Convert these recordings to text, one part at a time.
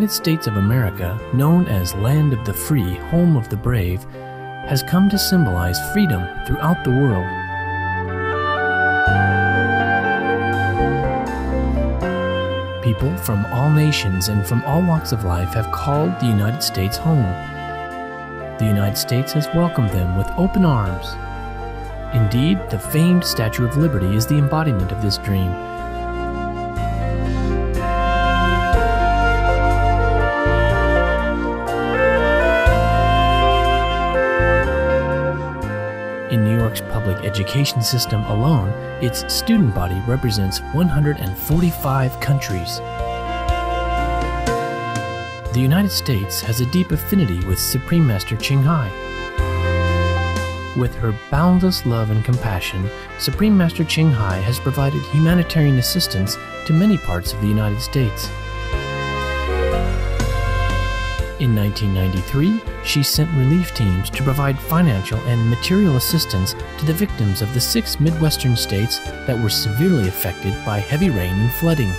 United States of America, known as Land of the Free, Home of the Brave, has come to symbolize freedom throughout the world. People from all nations and from all walks of life have called the United States home. The United States has welcomed them with open arms. Indeed, the famed Statue of Liberty is the embodiment of this dream. In New York's public education system alone, its student body represents 145 countries. The United States has a deep affinity with Supreme Master Ching Hai. With her boundless love and compassion, Supreme Master Ching Hai has provided humanitarian assistance to many parts of the United States. In 1993, she sent relief teams to provide financial and material assistance to the victims of the 6 Midwestern states that were severely affected by heavy rain and flooding.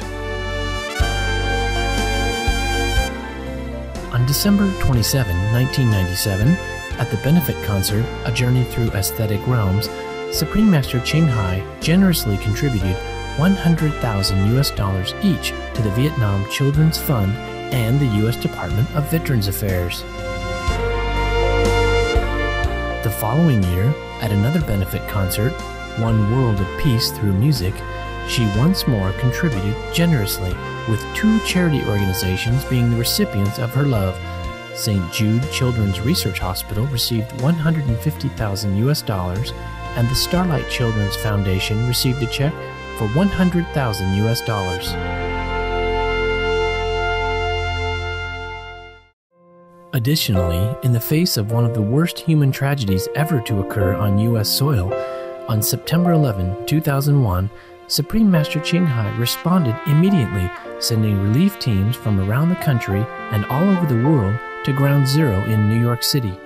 On December 27, 1997, at the benefit concert, A Journey Through Aesthetic Realms, Supreme Master Ching Hai generously contributed $100,000 each to the Vietnam Children's Fund and the U.S. Department of Veterans Affairs. The following year, at another benefit concert, One World of Peace Through Music, she once more contributed generously, with 2 charity organizations being the recipients of her love. St. Jude Children's Research Hospital received $150,000, and the Starlight Children's Foundation received a check for $100,000. Additionally, in the face of one of the worst human tragedies ever to occur on U.S. soil, on September 11, 2001, Supreme Master Ching Hai responded immediately, sending relief teams from around the country and all over the world to Ground Zero in New York City.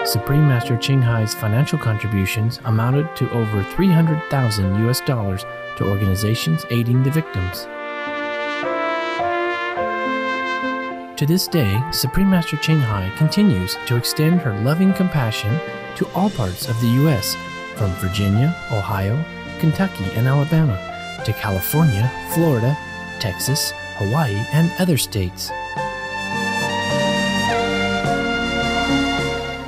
Supreme Master Ching Hai's financial contributions amounted to over $300,000 to organizations aiding the victims. To this day, Supreme Master Ching Hai continues to extend her loving compassion to all parts of the U.S., from Virginia, Ohio, Kentucky, and Alabama, to California, Florida, Texas, Hawaii, and other states.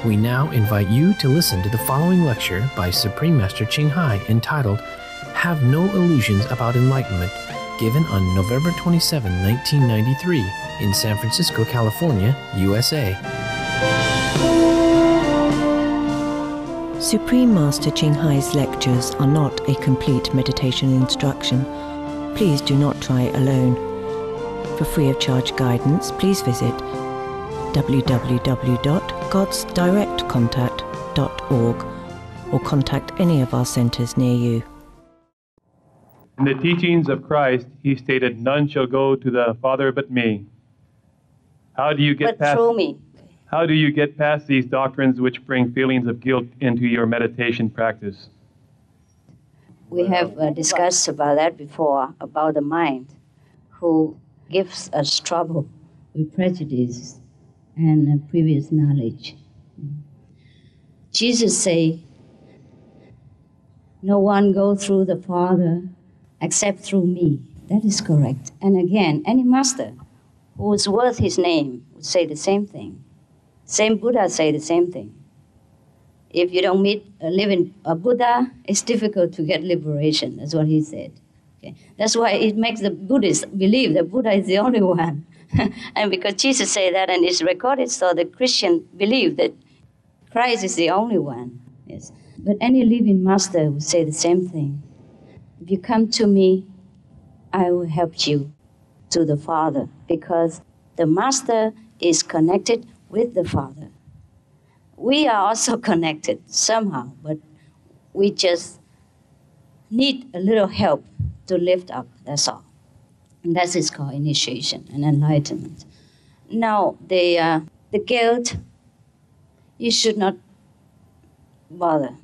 We now invite you to listen to the following lecture by Supreme Master Ching Hai entitled, Have No Illusions About Enlightenment, given on November 27, 1993, in San Francisco, California, USA. Supreme Master Ching Hai's lectures are not a complete meditation instruction. Please do not try alone. For free of charge guidance, please visit www.godsdirectcontact.org or contact any of our centers near you. In the teachings of Christ, he stated, "None shall go to the Father but me." How do you get past these doctrines which bring feelings of guilt into your meditation practice? We have discussed about that before, about the mind, who gives us trouble with prejudice and previous knowledge. Jesus say, "No one go through the Father except through me." That is correct. And again, any master who is worth his name would say the same thing. Same Buddha say the same thing. If you don't live in a Buddha, it's difficult to get liberation. That's what he said. Okay? That's why it makes the Buddhists believe that Buddha is the only one. And because Jesus said that and it's recorded, so the Christian believe that Christ is the only one. Yes. But any living master would say the same thing. If you come to me, I will help you to the Father, because the master is connected with the Father. We are also connected somehow, but we just need a little help to lift up, that's all. And that is called initiation and enlightenment. Now, the guilt, you should not bother.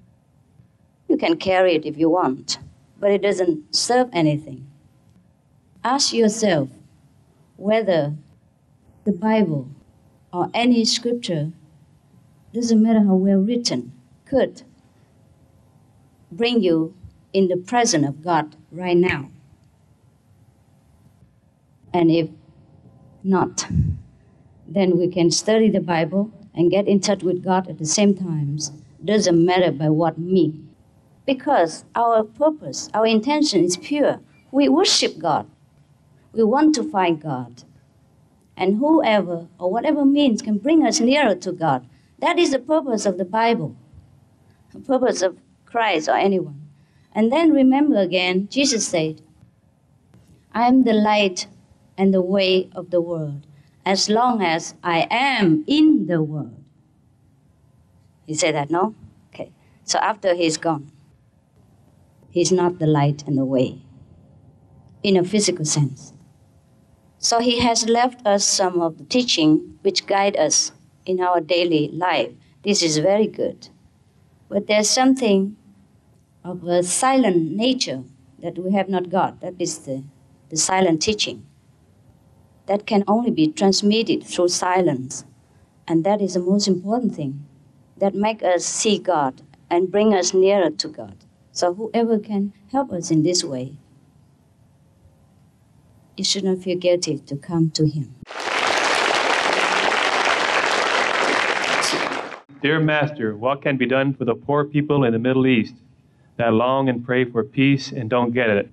You can carry it if you want, but it doesn't serve anything. Ask yourself, whether the Bible or any scripture, doesn't matter how well written, could bring you in the presence of God right now. And if not, then we can study the Bible and get in touch with God at the same time. Doesn't matter by what means. Because our purpose, our intention is pure. We worship God. We want to find God. And whoever or whatever means can bring us nearer to God. That is the purpose of the Bible, the purpose of Christ or anyone. And then remember again, Jesus said, I am the light and the way of the world, as long as I am in the world. He said that, no? Okay. So after he's gone, he's not the light and the way, in a physical sense. So he has left us some of the teaching which guide us in our daily life. This is very good. But there's something of a silent nature that we have not got. That is the silent teaching. That can only be transmitted through silence. And that is the most important thing. That make us see God and bring us nearer to God. So whoever can help us in this way, you should not feel guilty to come to him. Dear Master, what can be done for the poor people in the Middle East that long and pray for peace and don't get it?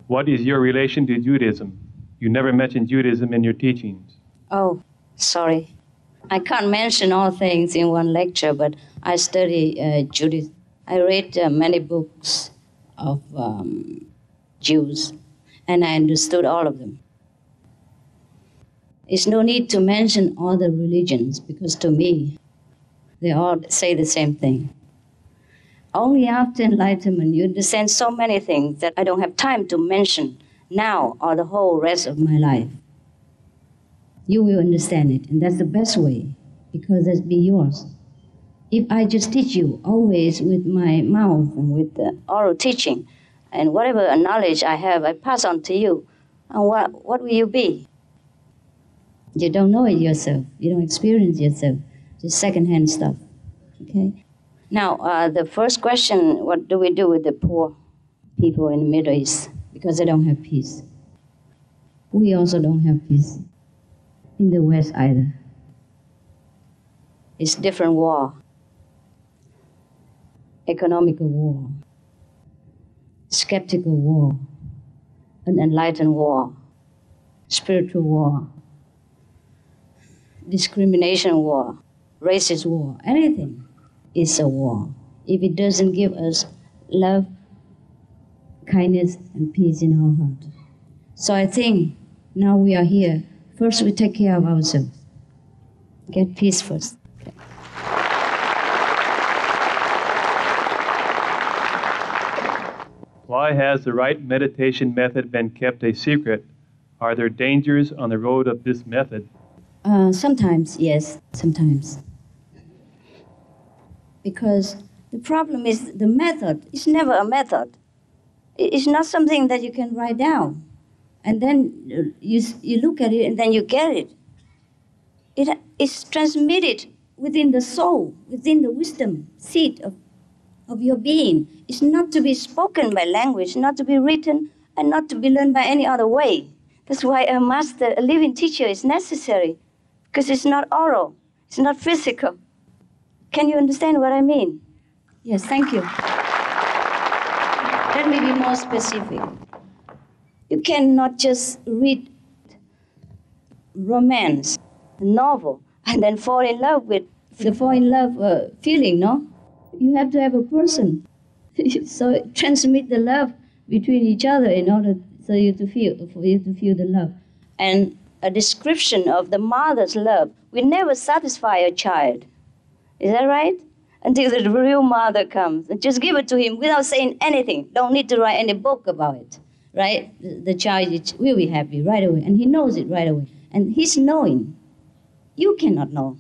What is your relation to Judaism? You never mentioned Judaism in your teachings. Oh, sorry. I can't mention all things in one lecture, but I study Judaism. I read many books of Jews, and I understood all of them. It's no need to mention all the religions, because to me, they all say the same thing. Only after enlightenment, you understand so many things that I don't have time to mention now or the whole rest of my life. You will understand it, and that's the best way, because that's be yours. If I just teach you always with my mouth and with the oral teaching, and whatever knowledge I have, I pass on to you, and what will you be? You don't know it yourself. You don't experience yourself. Just secondhand stuff, okay? Now, the first question, what do we do with the poor people in the Middle East? Because they don't have peace. We also don't have peace in the West either. It's different war. Economical war, skeptical war, an enlightened war, spiritual war, discrimination war, racist war, anything is a war. If it doesn't give us love, kindness, and peace in our heart. So I think now we are here. First we take care of ourselves. Get peace first. Okay. Why has the right meditation method been kept a secret? Are there dangers on the road of this method? Sometimes, yes, sometimes. Because the problem is the method. It's never a method. It's not something that you can write down. And then you look at it and then you get it. It's transmitted within the soul, within the wisdom seat of your being. It's not to be spoken by language, not to be written, and not to be learned by any other way. That's why a master, a living teacher is necessary, because it's not oral, it's not physical. Can you understand what I mean? Yes, thank you. Let me be more specific. You cannot just read romance, a novel, and then fall in love with the fall in love feeling, no? You have to have a person. So transmit the love between each other in order for you to feel the love. And a description of the mother's love will never satisfy a child. Is that right? Until the real mother comes. And just give it to him without saying anything. Don't need to write any book about it, right? The child will be happy right away. And he knows it right away. And his knowing, you cannot know.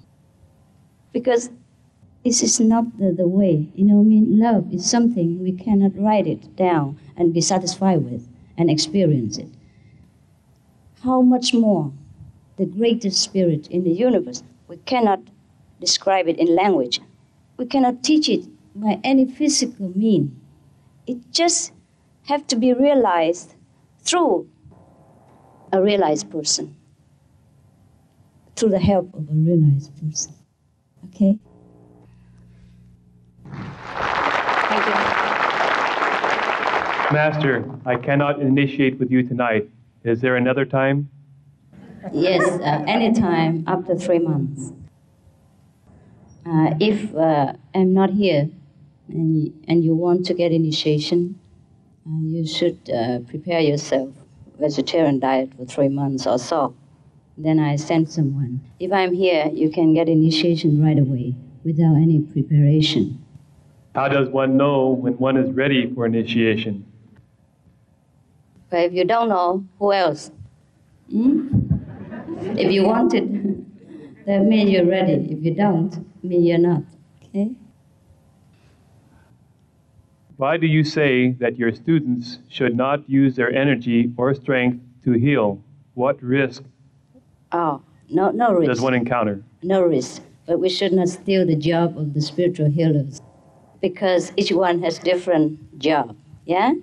Because this is not the way. You know what I mean? Love is something we cannot write it down and be satisfied with and experience it. how much more the greatest spirit in the universe. We cannot describe it in language. We cannot teach it by any physical mean. It just have to be realized through a realized person, through the help of a realized person. Okay? Thank you. Master, I cannot initiate with you tonight. Is there another time? Yes, anytime after 3 months. If I'm not here and you want to get initiation, you should prepare yourself, vegetarian diet for 3 months or so. Then I send someone. If I'm here, you can get initiation right away without any preparation. How does one know when one is ready for initiation? But if you don't know, who else? If you want it, that means you're ready. If you don't, it means you're not. Okay? Why do you say that your students should not use their energy or strength to heal? What risk Oh, no risk. does one encounter? No risk. But we should not steal the job of the spiritual healers, because each one has different job, yeah?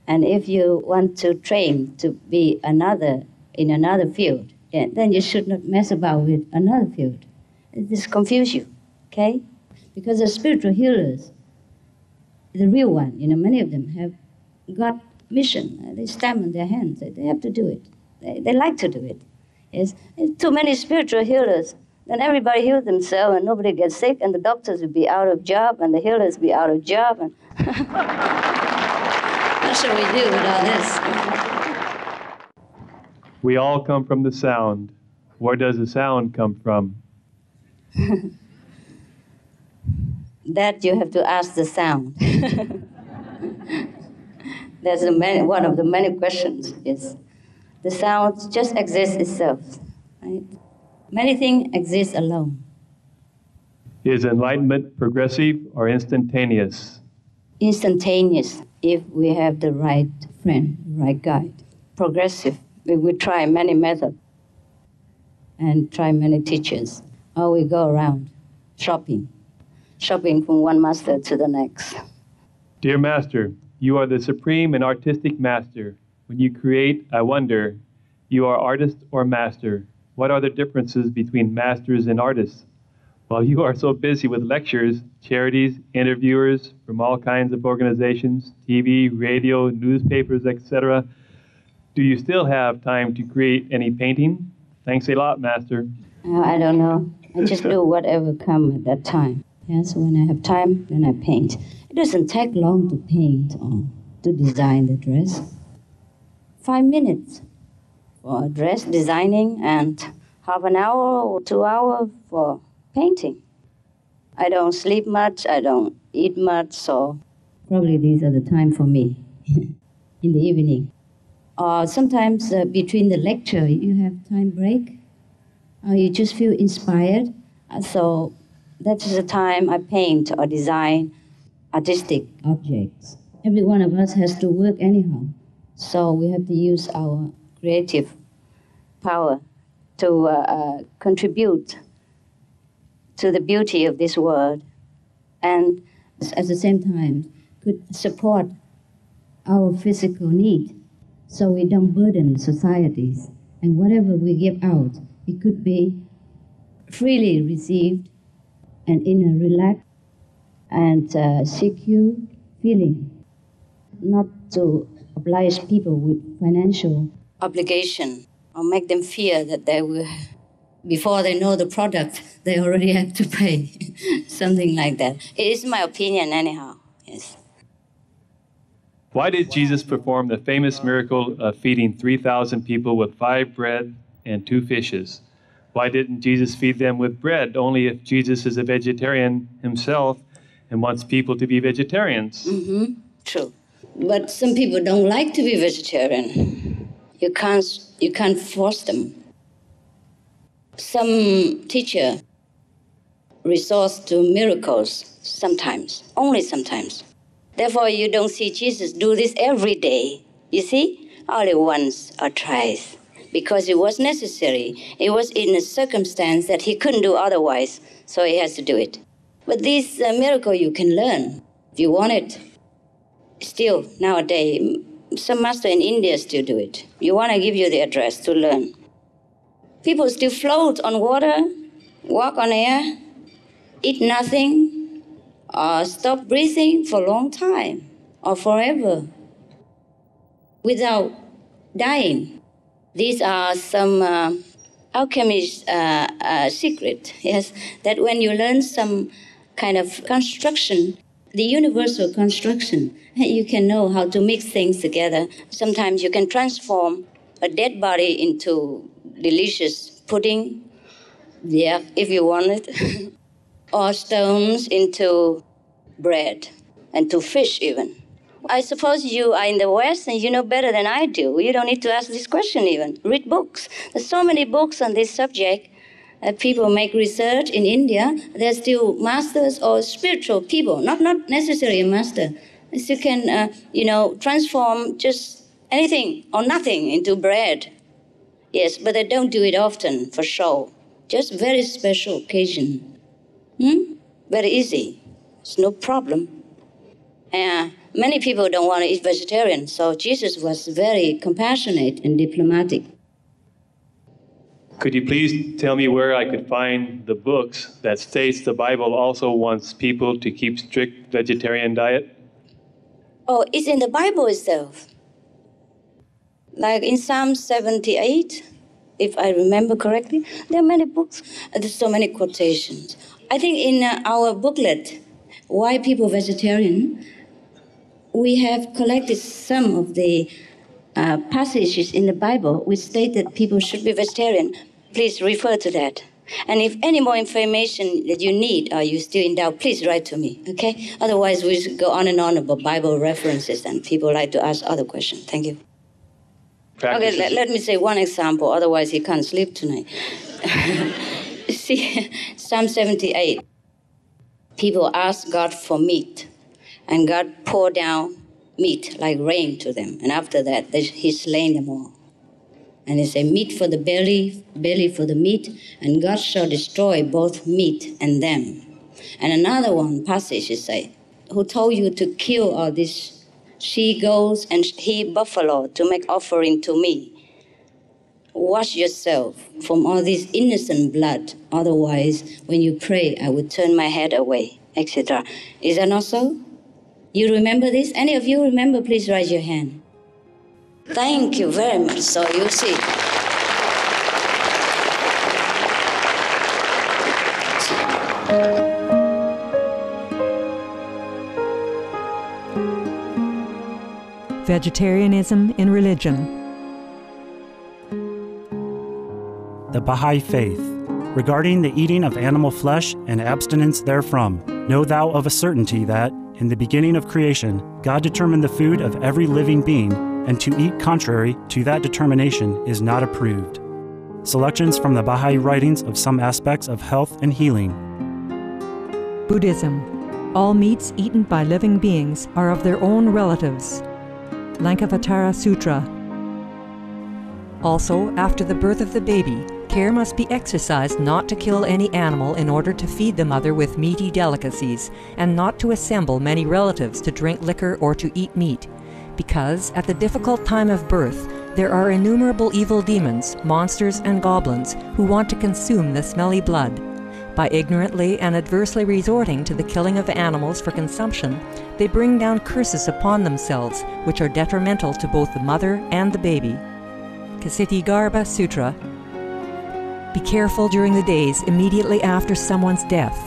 And if you want to train to be in another field, yeah, then you should not mess about with another field. It just confuse you, okay? Because the spiritual healers, the real one, many of them have got mission. They stamp on their hands. They have to do it. They like to do it. Yes, if too many spiritual healers, then everybody heals themselves and nobody gets sick, and the doctors will be out of job and the healers will be out of job. And what shall we do with all this? We all come from the sound. Where does the sound come from? That you have to ask the sound. That's one of the many questions. Yes, the sound just exists itself, right? Many things exist alone. Is enlightenment progressive or instantaneous? Instantaneous, if we have the right friend, right guide. Progressive, if we try many methods and try many teachers, or we go around shopping from one master to the next. Dear Master, you are the supreme and artistic master. When you create, I wonder, you are artist or master. What are the differences between masters and artists? While you are so busy with lectures, charities, interviewers from all kinds of organizations, TV, radio, newspapers, etc., do you still have time to create any painting? Thanks a lot, Master. I don't know. I just do whatever comes at that time. Yes, when I have time, then I paint. It doesn't take long to paint or to design the dress. 5 minutes for dress designing and half an hour or 2 hours for painting. I don't sleep much, I don't eat much, so probably these are the time for me in the evening. Or sometimes between the lecture, you have time break, or you just feel inspired. So that is the time I paint or design artistic objects. Every one of us has to work anyhow, so we have to use our creative power to contribute to the beauty of this world, and at the same time could support our physical need, so we don't burden societies. And whatever we give out, it could be freely received and in a relaxed and secure feeling, not to oblige people with financial obligation or make them fear that they will, before they know the product, they already have to pay, something like that. It is my opinion anyhow, yes. Why did Jesus perform the famous miracle of feeding 3,000 people with 5 bread and 2 fishes? Why didn't Jesus feed them with bread only if Jesus is a vegetarian himself and wants people to be vegetarians? True. But some people don't like to be vegetarian. You can't force them. Some teacher resorts to miracles sometimes, only sometimes. Therefore, you don't see Jesus do this every day. You see? Only once or twice. because it was necessary. It was in a circumstance that he couldn't do otherwise, so he has to do it. But this miracle you can learn if you want it. Still, nowadays, some master in India still do it. You want to give you the address to learn. People still float on water, walk on air, eat nothing, or stop breathing for a long time, or forever, without dying. These are some alchemist's secret, yes, that when you learn some kind of construction, the universal construction, you can know how to mix things together. Sometimes you can transform a dead body into delicious pudding, yeah, if you want it, or stones into bread, and to fish even. I suppose you are in the West and you know better than I do. You don't need to ask this question even. Read books. There's so many books on this subject. People make research in India. There's still masters or spiritual people, not necessarily a master. You can, transform just anything or nothing into bread. Yes, but they don't do it often for show. Just very special occasion. Very easy. It's no problem. Many people don't want to eat vegetarian, so Jesus was very compassionate and diplomatic. Could you please tell me where I could find the books that states the Bible also wants people to keep strict vegetarian diet? Oh, it's in the Bible itself. Like in Psalm 78, if I remember correctly, there are many books. There's so many quotations. I think in our booklet, Why People Vegetarian, we have collected some of the passages in the Bible which state that people should be vegetarian. Please refer to that. And if any more information that you need or you're still in doubt, please write to me, okay? Otherwise, we just go on and on about Bible references and people like to ask other questions. Thank you. Practices. Okay, let me say one example, otherwise he can't sleep tonight. See, Psalm 78. People ask God for meat, and God poured down meat like rain to them. And after that, he slain them all. And they say, meat for the belly, belly for the meat, and God shall destroy both meat and them. And another one passage is say, who told you to kill all these she-goats and he-buffalo to make offering to me? Wash yourself from all this innocent blood. Otherwise, when you pray, I will turn my head away, etc. Is that not so? You remember this? Any of you remember, please raise your hand. Thank you very much. So you see. Vegetarianism in religion. The Baha'i Faith. Regarding the eating of animal flesh and abstinence therefrom, know thou of a certainty that, in the beginning of creation, God determined the food of every living being, and to eat contrary to that determination is not approved. Selections from the Baha'i writings of some aspects of health and healing. Buddhism. All meats eaten by living beings are of their own relatives. Lankavatara Sutra. Also, after the birth of the baby, care must be exercised not to kill any animal in order to feed the mother with meaty delicacies, and not to assemble many relatives to drink liquor or to eat meat, because at the difficult time of birth there are innumerable evil demons, monsters, and goblins who want to consume the smelly blood. By ignorantly and adversely resorting to the killing of animals for consumption, they bring down curses upon themselves, which are detrimental to both the mother and the baby. Ksitigarbha Sutra. Be careful during the days immediately after someone's death,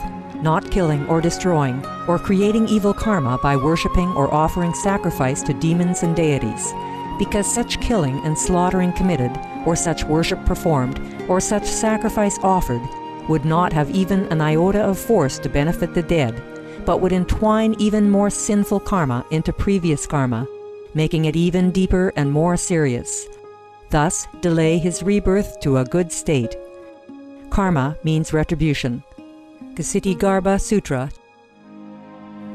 not killing or destroying, or creating evil karma by worshipping or offering sacrifice to demons and deities, because such killing and slaughtering committed, or such worship performed, or such sacrifice offered, would not have even an iota of force to benefit the dead, but would entwine even more sinful karma into previous karma, making it even deeper and more serious. Thus, delay his rebirth to a good state. Karma means retribution. Ksitigarbha Sutra.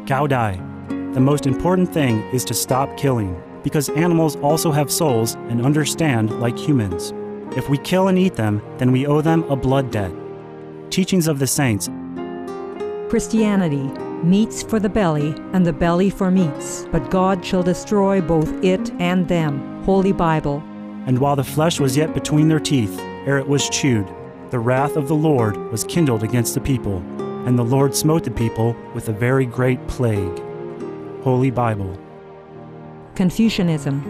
Gao Dai. The most important thing is to stop killing, because animals also have souls and understand like humans. If we kill and eat them, then we owe them a blood debt. Teachings of the Saints. Christianity, meats for the belly, and the belly for meats, but God shall destroy both it and them. Holy Bible. And while the flesh was yet between their teeth, ere it was chewed, the wrath of the Lord was kindled against the people, and the Lord smote the people with a very great plague. Holy Bible. Confucianism.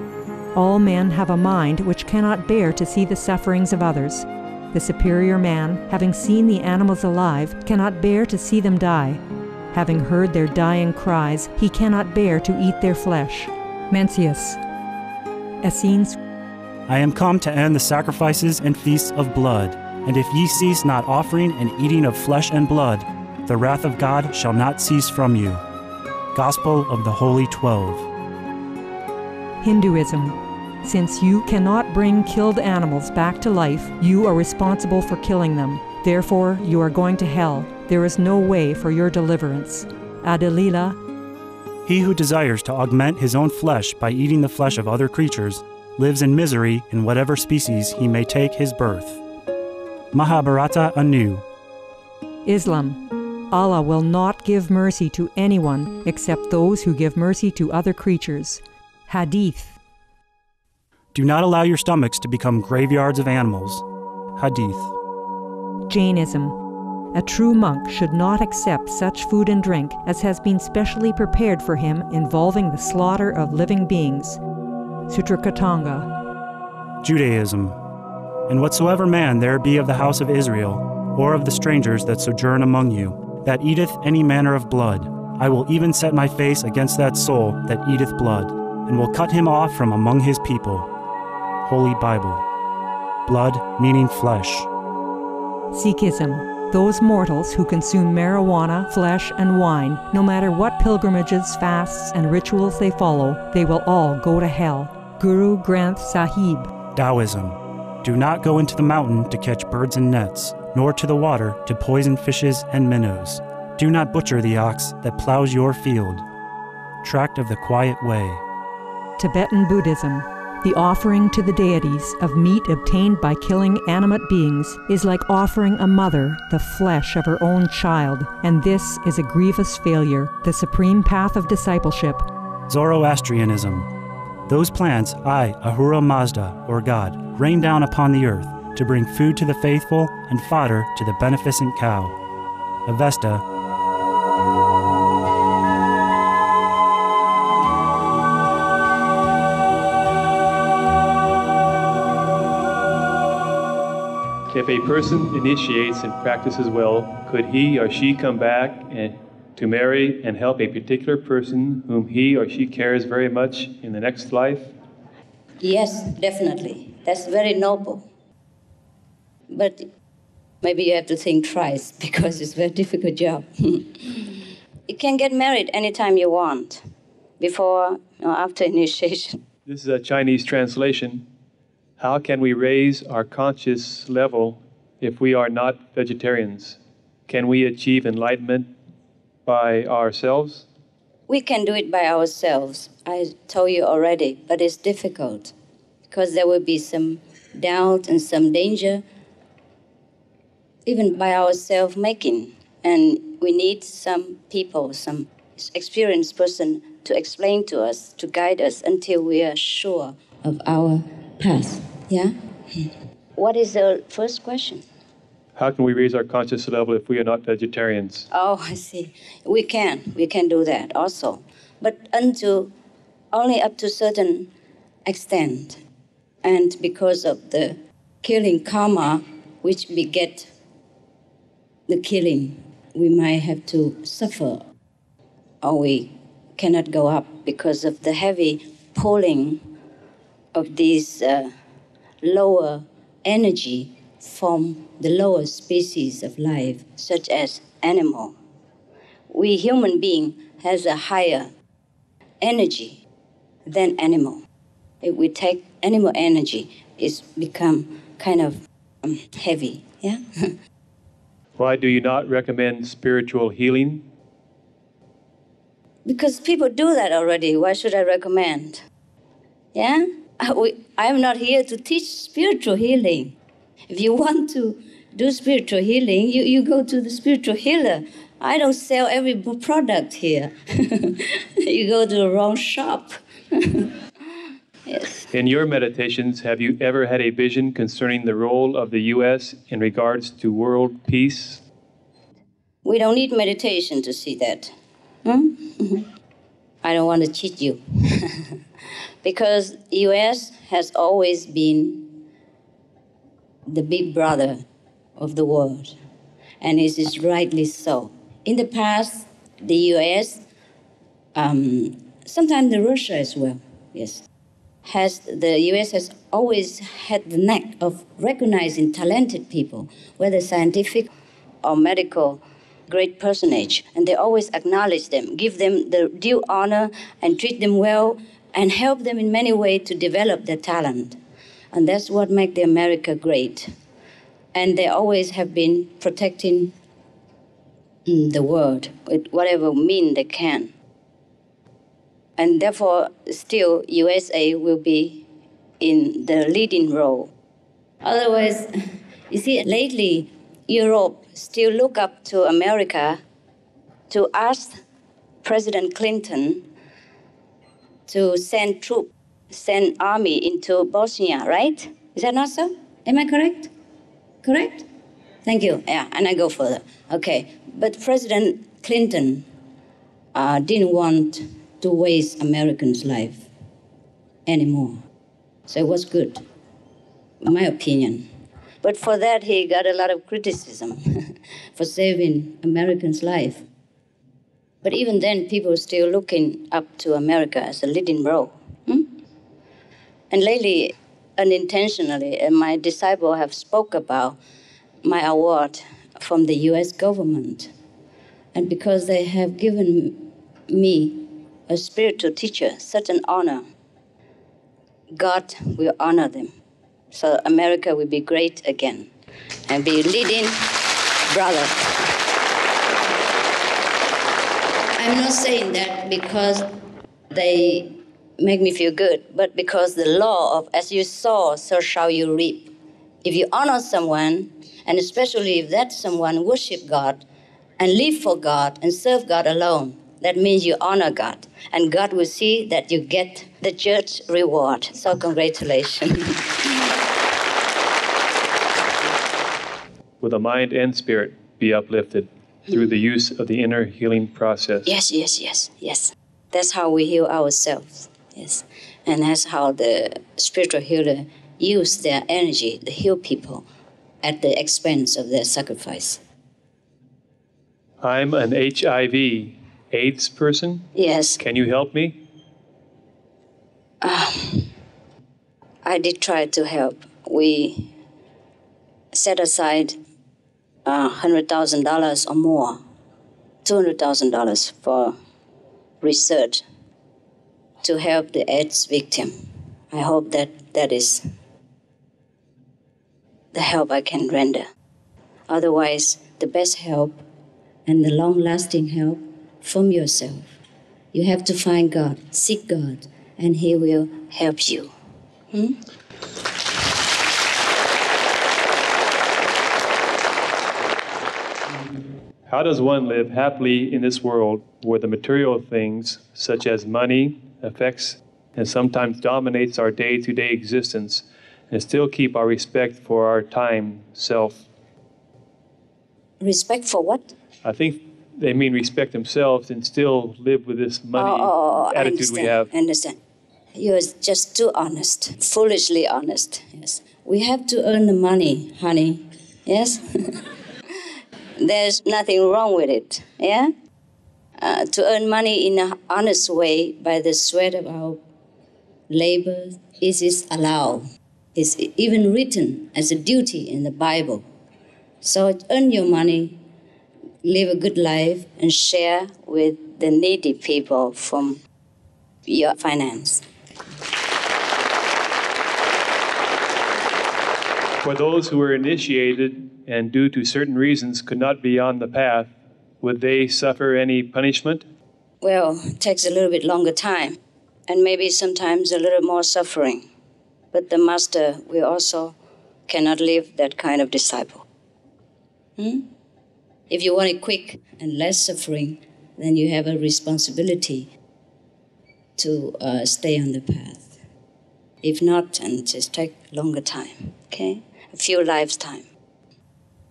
All men have a mind which cannot bear to see the sufferings of others. The superior man, having seen the animals alive, cannot bear to see them die. Having heard their dying cries, he cannot bear to eat their flesh. Mencius. Essenes. I am come to end the sacrifices and feasts of blood, and if ye cease not offering and eating of flesh and blood, the wrath of God shall not cease from you. Gospel of the Holy 12. Hinduism. Since you cannot bring killed animals back to life, you are responsible for killing them. Therefore, you are going to hell. There is no way for your deliverance. Adalila. He who desires to augment his own flesh by eating the flesh of other creatures lives in misery in whatever species he may take his birth. Mahabharata anew. Islam. Allah will not give mercy to anyone except those who give mercy to other creatures. Hadith. Do not allow your stomachs to become graveyards of animals. Hadith. Jainism. A true monk should not accept such food and drink as has been specially prepared for him involving the slaughter of living beings. Sutrakatanga. Judaism. And whatsoever man there be of the house of Israel, or of the strangers that sojourn among you, that eateth any manner of blood, I will even set my face against that soul that eateth blood, and will cut him off from among his people. Holy Bible. Blood meaning flesh. Sikhism. Those mortals who consume marijuana, flesh, and wine, no matter what pilgrimages, fasts, and rituals they follow, they will all go to hell. Guru Granth Sahib. Taoism. Do not go into the mountain to catch birds and nets, nor to the water to poison fishes and minnows. Do not butcher the ox that plows your field. Tract of the Quiet Way. Tibetan Buddhism. The offering to the deities of meat obtained by killing animate beings is like offering a mother the flesh of her own child, and this is a grievous failure, the supreme path of discipleship. Zoroastrianism. Those plants I, Ahura Mazda, or God, rain down upon the earth to bring food to the faithful and fodder to the beneficent cow. Avesta. If a person initiates and practices well, could he or she come back and to marry and help a particular person whom he or she cares very much in the next life? Yes, definitely. That's very noble. But maybe you have to think twice because it's a very difficult job. You can get married anytime you want, before or after initiation. This is a Chinese translation. How can we raise our conscious level if we are not vegetarians? Can we achieve enlightenment by ourselves? We can do it by ourselves. I told you already, but it's difficult because there will be some doubt and some danger, even by our self-making. And we need some people, some experienced person to explain to us, to guide us until we are sure of our path. Yeah? What is the first question? How can we raise our conscious level if we are not vegetarians? Oh, I see. We can do that also. But only up to a certain extent. And because of the killing karma, which beget the killing, we might have to suffer, or we cannot go up because of the heavy pulling of these lower energy from the lower species of life, such as animal. We human being has a higher energy than animal. If we take animal energy, it's become kind of heavy, yeah? Why do you not recommend spiritual healing? Because people do that already. Why should I recommend? Yeah? I'm not here to teach spiritual healing. If you want to do spiritual healing, you go to the spiritual healer. I don't sell every product here. You go to the wrong shop. Yes. In your meditations, have you ever had a vision concerning the role of the U.S. in regards to world peace? We don't need meditation to see that. I don't want to cheat you. Because U.S. has always been the big brother of the world. And it is rightly so. In the past, the U.S., sometimes the Russia as well, yes, the U.S. has always had the knack of recognizing talented people, whether scientific or medical, great personage, and they always acknowledge them, give them the due honor, and treat them well, and help them in many ways to develop their talent. And that's what makes the America great. And they always have been protecting the world with whatever means they can. And therefore, still, USA will be in the leading role. Otherwise, you see, lately, Europe still look up to America to ask President Clinton to send troops, send army into Bosnia, right? Is that not so? Am I correct? Correct? Thank you. Yeah, and I go further. Okay, but President Clinton didn't want to waste Americans' life anymore. So it was good, in my opinion. But for that, he got a lot of criticism for saving Americans' life. But even then, people are still looking up to America as a leading role. And lately, unintentionally, my disciples have spoke about my award from the U.S. government. And because they have given me, a spiritual teacher, such an honor, God will honor them. So America will be great again and be leading brother. I'm not saying that because they make me feel good, but because the law of as you sow, so shall you reap. If you honor someone, and especially if that someone worship God and live for God and serve God alone, that means you honor God. And God will see that you get the just reward. So congratulations. Will the mind and spirit be uplifted through the use of the inner healing process? Yes. That's how we heal ourselves. Yes. And that's how the spiritual healer use their energy to heal people at the expense of their sacrifice. I'm an HIV AIDS person? Yes. Can you help me? I did try to help. We set aside $100,000 or more, $200,000 for research to help the AIDS victim. I hope that is the help I can render. Otherwise, the best help and the long-lasting help from yourself. You have to find God, seek God, and He will help you. How does one live happily in this world where the material things, such as money, affects and sometimes dominates our day-to-day existence, and still keep our respect for our time, self? Respect for what? I think they mean respect themselves and still live with this money attitude we have. I understand. You're just too honest, foolishly honest. Yes. We have to earn the money, honey. Yes? There's nothing wrong with it. Yeah? To earn money in an honest way by the sweat of our labor is allowed. It's even written as a duty in the Bible. So earn your money, live a good life, and share with the needy people from your finance. For those who were initiated and due to certain reasons could not be on the path, would they suffer any punishment? Well, it takes a little bit longer time, and maybe sometimes a little more suffering. But the master, we also cannot live that kind of disciple. If you want it quick and less suffering, then you have a responsibility to stay on the path. If not, then just take longer time, okay? A few lifetimes.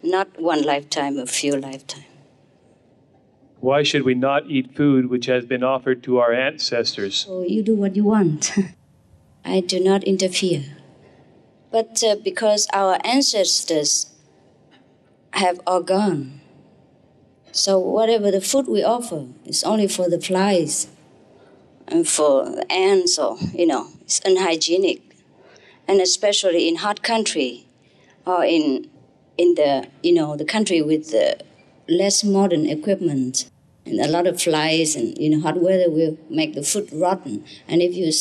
Not one lifetime, a few lifetimes. Why should we not eat food which has been offered to our ancestors? So you do what you want. I do not interfere. But because our ancestors have all gone, so whatever the food we offer is only for the flies and for the ants, or, it's unhygienic. And especially in hot country, or in the, the country with less modern equipment, and a lot of flies, and, hot weather will make the food rotten. And if you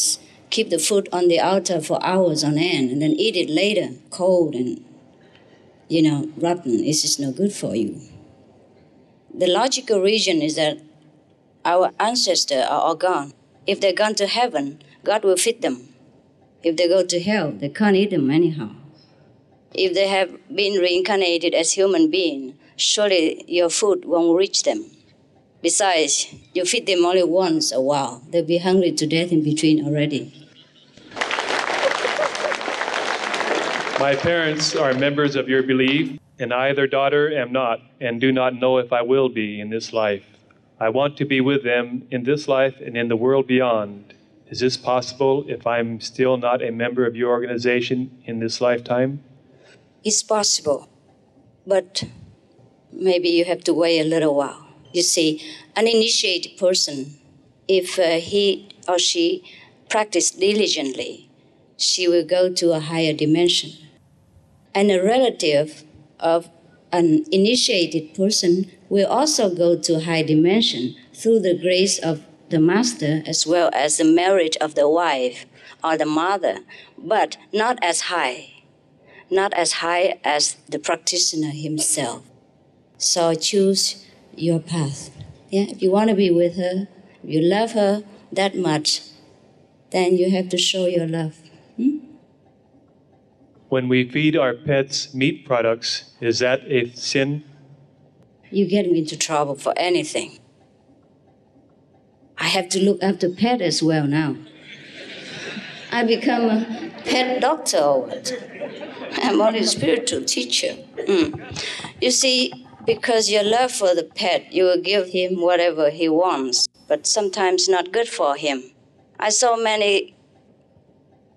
keep the food on the altar for hours on end and then eat it later, cold and, rotten, it's just no good for you. The logical reason is that our ancestors are all gone. If they're gone to heaven, God will feed them. If they go to hell, they can't eat them anyhow. If they have been reincarnated as human beings, surely your food won't reach them. Besides, you feed them only once a while. They'll be hungry to death in between already. My parents are members of your belief, and I, their daughter, am not, and do not know if I will be in this life. I want to be with them in this life and in the world beyond. Is this possible if I'm still not a member of your organization in this lifetime? It's possible, but maybe you have to wait a little while. You see, an initiated person, if he or she practices diligently, she will go to a higher dimension. And a relative of an initiated person will also go to a high dimension through the grace of the master as well as the merit of the wife or the mother, but not as high as the practitioner himself. So choose your path. Yeah, if you want to be with her, if you love her that much, then you have to show your love. When we feed our pets meat products, is that a sin? You get me into trouble for anything. I have to look after pet as well now. I become a pet doctor or what? I'm only a spiritual teacher. You see, because your love for the pet, you will give him whatever he wants, but sometimes not good for him. I saw many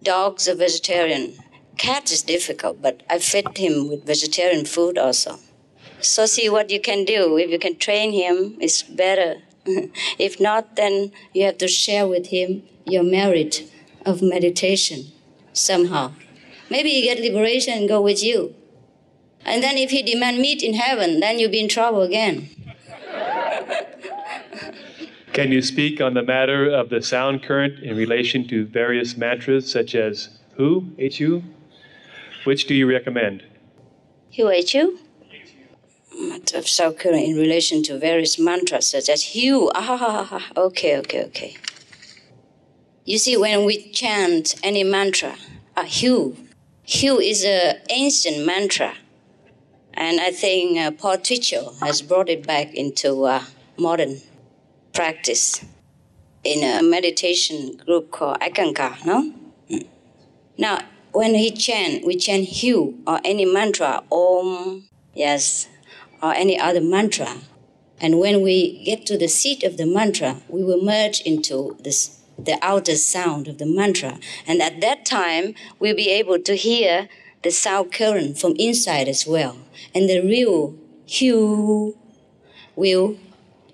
dogs are vegetarian. Cat is difficult, but I fed him with vegetarian food also. So see what you can do. If you can train him, it's better. If not, then you have to share with him your merit of meditation somehow. Maybe you get liberation and go with you. And then if he demand meat in heaven, then you'll be in trouble again. Can you speak on the matter of the sound current in relation to various mantras such as Hu, H-U? Which do you recommend? Hu, H-U? Of sound current in relation to various mantras such as Hu. Okay. You see, when we chant any mantra, Hu is an ancient mantra. And I think Paul Twitchell has brought it back into modern practice in a meditation group called Ekankar, no? Now, when we chant Hu or any mantra, Om, yes, or any other mantra. And when we get to the seat of the mantra, we will merge into the outer sound of the mantra. And at that time, we'll be able to hear the sound current from inside as well. And the real Hu will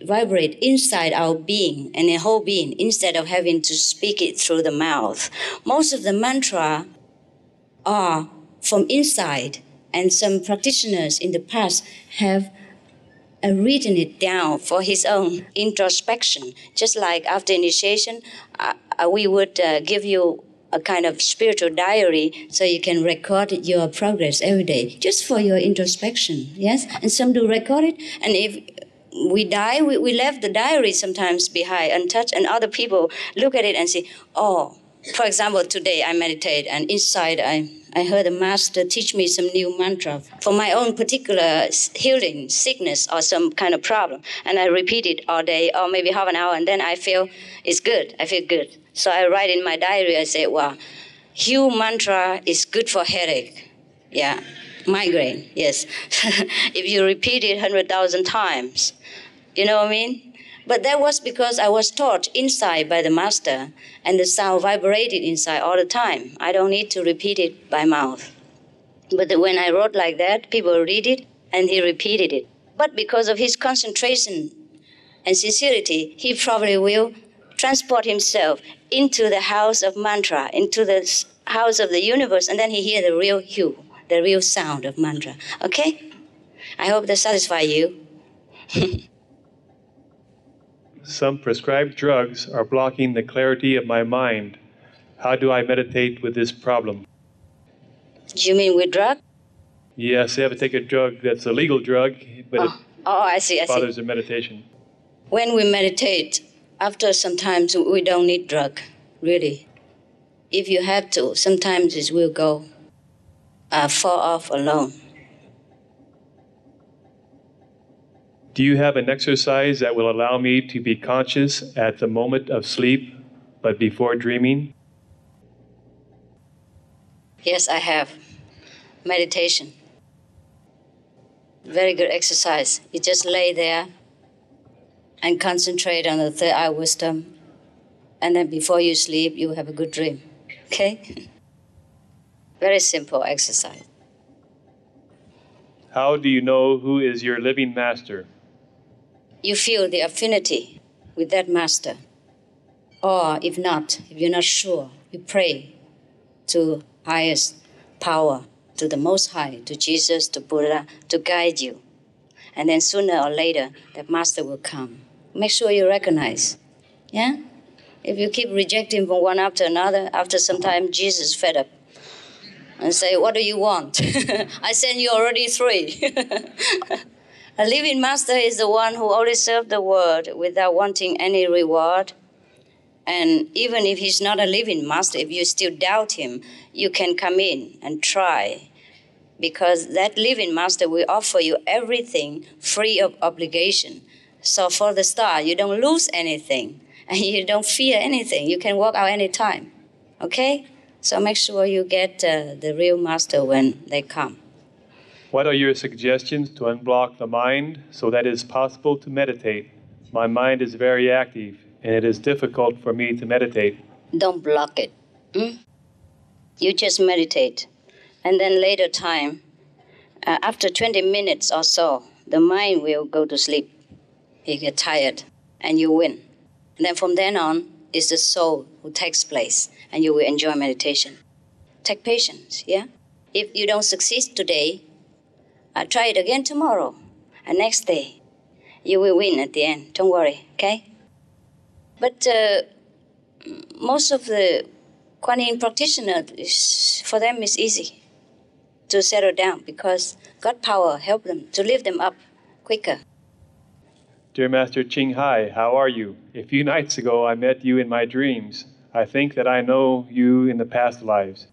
vibrate inside our being and the whole being instead of having to speak it through the mouth. Most of the mantra are from inside, and some practitioners in the past have written it down for his own introspection. Just like after initiation, we would give you a kind of spiritual diary so you can record your progress every day, just for your introspection, yes? And some do record it, and if we die, we left the diary sometimes behind untouched, and other people look at it and say, oh, For example, today I meditate, and inside I heard the master teach me some new mantra for my own particular healing, sickness, or some kind of problem. And I repeat it all day, or maybe half an hour, and then I feel it's good. I feel good. So I write in my diary, I say, wow, Hugh mantra is good for headache. Yeah, migraine, yes. If you repeat it 100,000 times, you know what I mean? But that was because I was taught inside by the master, and the sound vibrated inside all the time. I don't need to repeat it by mouth. But when I wrote like that, people read it, and he repeated it. But because of his concentration and sincerity, he probably will transport himself into the house of mantra, into the house of the universe, and then he hear the real hue, the real sound of mantra. Okay? I hope that satisfies you. Some prescribed drugs are blocking the clarity of my mind. How do I meditate with this problem? You mean with drug? Yes, they have to take a drug that's a legal drug, but I see. bothers their meditation. When we meditate, after sometimes we don't need drug, really. If you have to, sometimes it will go fall off alone. Do you have an exercise that will allow me to be conscious at the moment of sleep, but before dreaming? Yes, I have. Meditation. Very good exercise. You just lay there and concentrate on the third eye wisdom, and then before you sleep, you have a good dream. Okay? Very simple exercise. How do you know who is your living master? You feel the affinity with that master. Or if not, if you're not sure, you pray to highest power, to the Most High, to Jesus, to Buddha, to guide you. And then sooner or later, that master will come. Make sure you recognize. Yeah? If you keep rejecting from one after another, after some time, Jesus fed up and say, what do you want? I sent you already 3. A living master is the one who always serves the world without wanting any reward. And even if he's not a living master, if you still doubt him, you can come in and try. Because that living master will offer you everything free of obligation. So for the start, you don't lose anything. And you don't fear anything. You can walk out anytime. Okay? So make sure you get the real master when they come. What are your suggestions to unblock the mind so that it is possible to meditate? My mind is very active, and it is difficult for me to meditate. Don't block it. You just meditate. And then later time, after 20 minutes or so, the mind will go to sleep. You get tired, and you win. And then from then on, it's the soul who takes place, and you will enjoy meditation. Take patience, yeah? If you don't succeed today, try it again tomorrow, and next day. You will win at the end. Don't worry, okay? But most of the Kuan Yin practitioners, for them it's easy to settle down because God power help them to lift them up quicker. Dear Master Ching Hai, how are you? A few nights ago, I met you in my dreams. I think that I know you in the past lives.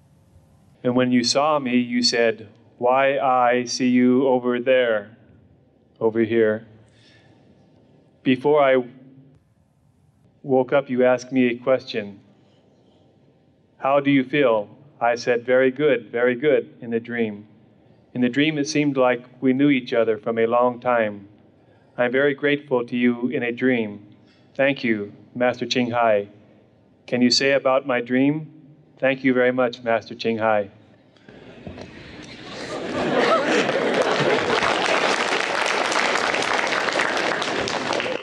And when you saw me, you said, why I see you over there, over here. Before I woke up, you asked me a question. How do you feel? I said, very good, in the dream. In the dream, it seemed like we knew each other from a long time. I'm very grateful to you in a dream. Thank you, Master Ching Hai. Can you say about my dream? Thank you very much, Master Ching Hai.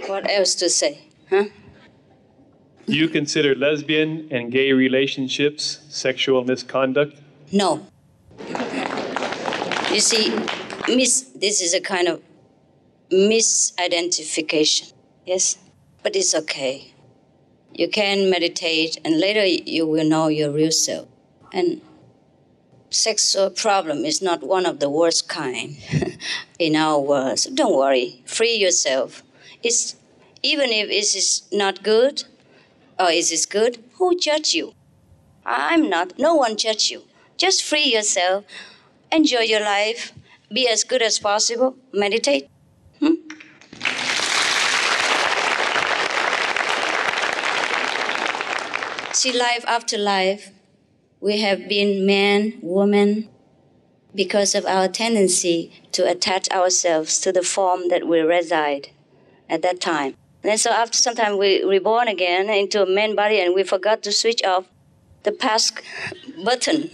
What else to say, huh? Do you consider lesbian and gay relationships sexual misconduct? No. You see, this is a kind of misidentification, yes? But it's okay. You can meditate, and later you will know your real self. And sexual problem is not one of the worst kind in our world. So don't worry, free yourself. Even if it is not good, or is it good, who judge you? I'm not. No one judge you. Just free yourself. Enjoy your life. Be as good as possible. Meditate. See, life after life, we have been man, woman, because of our tendency to attach ourselves to the form that we reside at that time. And so after some time, we reborn again into a man body, and we forgot to switch off the past button.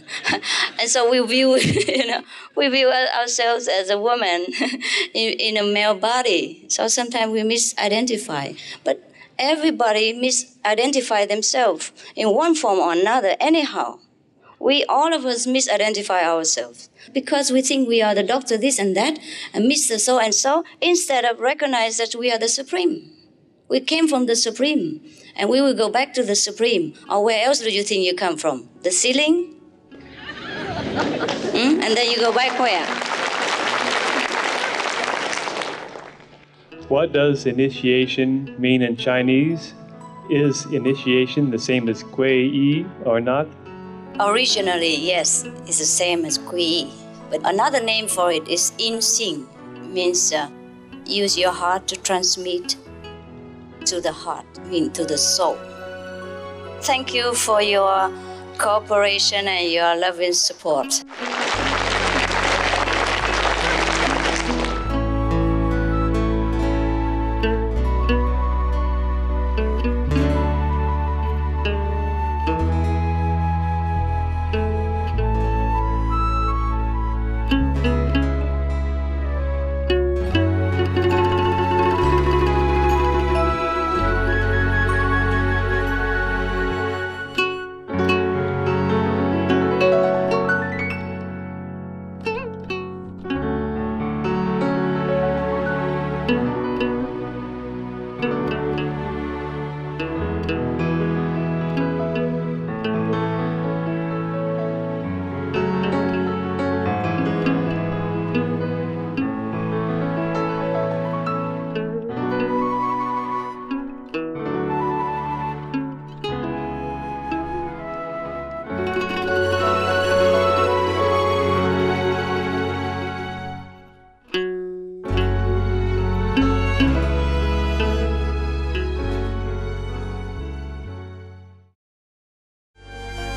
And so we view, we view ourselves as a woman in a male body. So sometimes we misidentify. But everybody misidentify themselves in one form or another anyhow. All of us misidentify ourselves because we think we are the doctor this and that and Mr. So-and-so instead of recognize that we are the Supreme. We came from the Supreme and we will go back to the Supreme. Or where else do you think you come from? The ceiling? And then you go back where? What does initiation mean in Chinese? Is initiation the same as Kui Yi or not? Originally, yes, it's the same as Kui Yi. But another name for it is In Xing. Means use your heart to transmit to the heart, to the soul. Thank you for your cooperation and your loving support.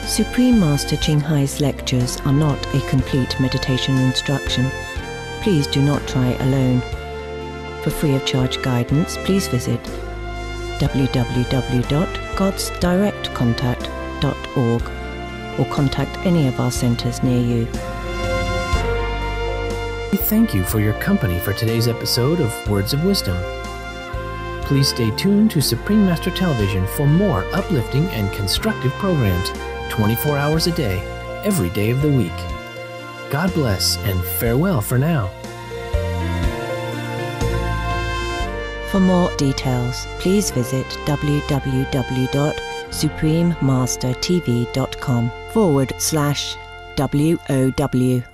Supreme Master Ching Hai's lectures are not a complete meditation instruction. Please do not try alone. For free of charge guidance, please visit www.godsdirectcontact.org or contact any of our centers near you. We thank you for your company for today's episode of Words of Wisdom. Please stay tuned to Supreme Master Television for more uplifting and constructive programs 24 hours a day, every day of the week. God bless and farewell for now. For more details, please visit www.suprememastertv.com/WOW.